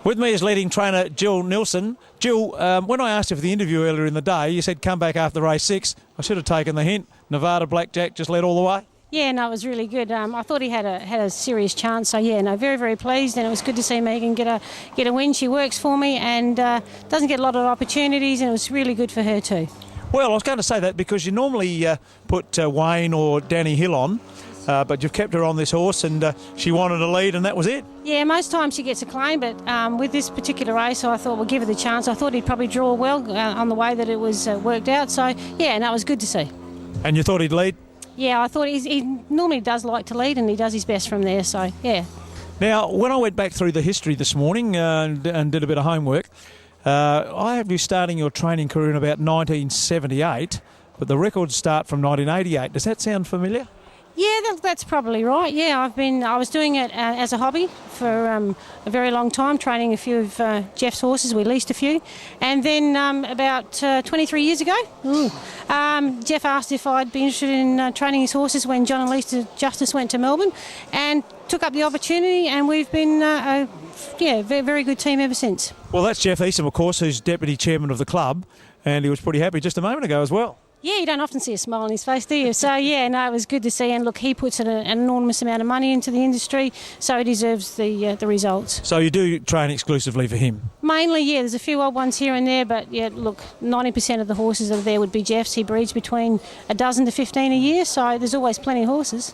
With me is leading trainer Jill Neilson. Jill, when I asked you for the interview earlier in the day, you said come back after race 6. I should have taken the hint. Nevada Blackjack just led all the way. Yeah, no, it was really good. I thought he had a serious chance. So yeah, no, very, very pleased, and it was good to see Megan get a win. She works for me and doesn't get a lot of opportunities, and it was really good for her too. Well, I was going to say that because you normally put Wayne or Danny Hill on, but you've kept her on this horse, and she wanted a lead, and that was it. Yeah, most times she gets a claim, but with this particular race, I thought we'll give her the chance. I thought he'd probably draw well on the way that it was worked out. So yeah, and that was good to see. And you thought he'd lead? Yeah, I thought he normally does like to lead, and he does his best from there. So yeah. Now, when I went back through the history this morning and did a bit of homework, I have you starting your training career in about 1978, but the records start from 1988. Does that sound familiar? Yeah, that's probably right. Yeah, I was doing it as a hobby for a very long time, training a few of Jeff's horses. We leased a few, and then about 23 years ago, Jeff asked if I'd be interested in training his horses when John and Lisa Justice went to Melbourne, and took up the opportunity, and we've been a very good team ever since. Well, that's Jeff Eastham, of course, who's deputy chairman of the club, and he was pretty happy just a moment ago as well. Yeah, you don't often see a smile on his face, do you? So, yeah, no, it was good to see. And, look, he puts an enormous amount of money into the industry, so he deserves the results. So you do train exclusively for him? Mainly, yeah. There's a few odd ones here and there, but, yeah, look, 90% of the horses that are there would be Jeff's. He breeds between a dozen to 15 a year, so there's always plenty of horses.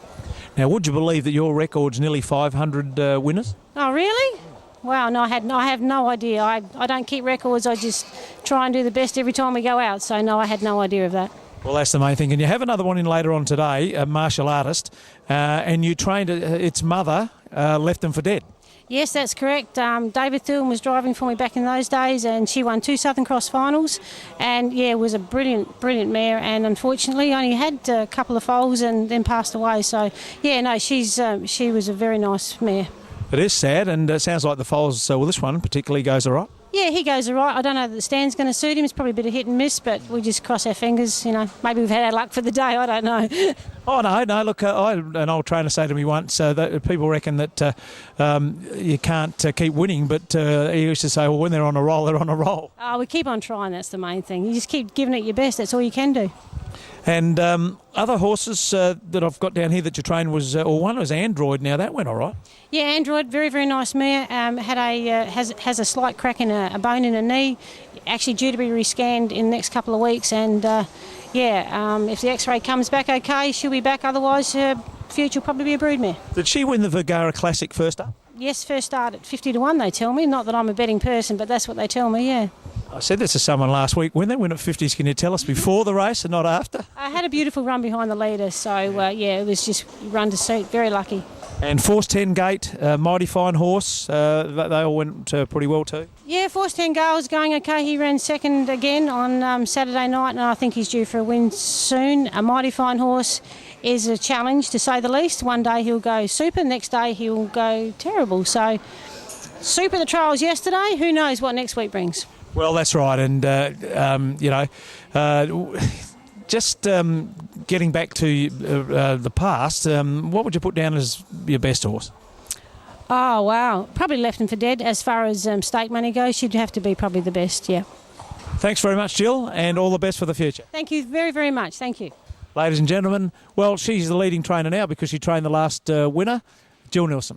Now, would you believe that your record's nearly 500 winners? Oh, really? Wow, no, I have no idea. I don't keep records. I just try and do the best every time we go out. So, no, I had no idea of that. Well, that's the main thing. And you have another one in later on today, a martial artist, and you trained its mother, left them for dead. Yes, that's correct. David Thurman was driving for me back in those days, and she won 2 Southern Cross finals. And, yeah, it was a brilliant mare, and unfortunately only had a couple of foals and then passed away. So, yeah, no, she was a very nice mare. It is sad, and it sounds like the foals, well, this one particularly goes all right. Yeah, he goes all right. I don't know that the stand's going to suit him. It's probably a bit of hit and miss, but we just cross our fingers. You know, maybe we've had our luck for the day. I don't know. Oh, no. Look, I had an old trainer say to me once that people reckon that you can't keep winning, but he used to say, well, when they're on a roll, they're on a roll. Oh, we keep on trying. That's the main thing. You just keep giving it your best. That's all you can do. And other horses that I've got down here that you trained one was Android. Now that went all right. Yeah, Android, very, very nice mare. Has a slight crack in a bone in her knee. Actually due to be rescanned in the next couple of weeks. And if the X-ray comes back okay, she'll be back. Otherwise, her future will probably be a broodmare. Did she win the Vergara Classic first up? Yes, first start at 50 to 1. They tell me. Not that I'm a betting person, but that's what they tell me. Yeah. I said this to someone last week. When they win at 50s, can you tell us before the race and not after? I had a beautiful run behind the leader, so it was just run to suit. Very lucky. And Force 10 Gate, mighty fine horse. They all went pretty well too. Yeah, Force 10 Gate was going okay. He ran second again on Saturday night, and I think he's due for a win soon. A mighty fine horse is a challenge, to say the least. One day he'll go super, next day he'll go terrible. So, super the trials yesterday. Who knows what next week brings? Well, that's right, and just getting back to the past, what would you put down as your best horse? Oh, wow. Probably left him for dead. As far as stake money goes, she'd have to be probably the best, yeah. Thanks very much, Jill, and all the best for the future. Thank you very, very much. Thank you. Ladies and gentlemen, well, she's the leading trainer now because she trained the last winner, Jill Neilson.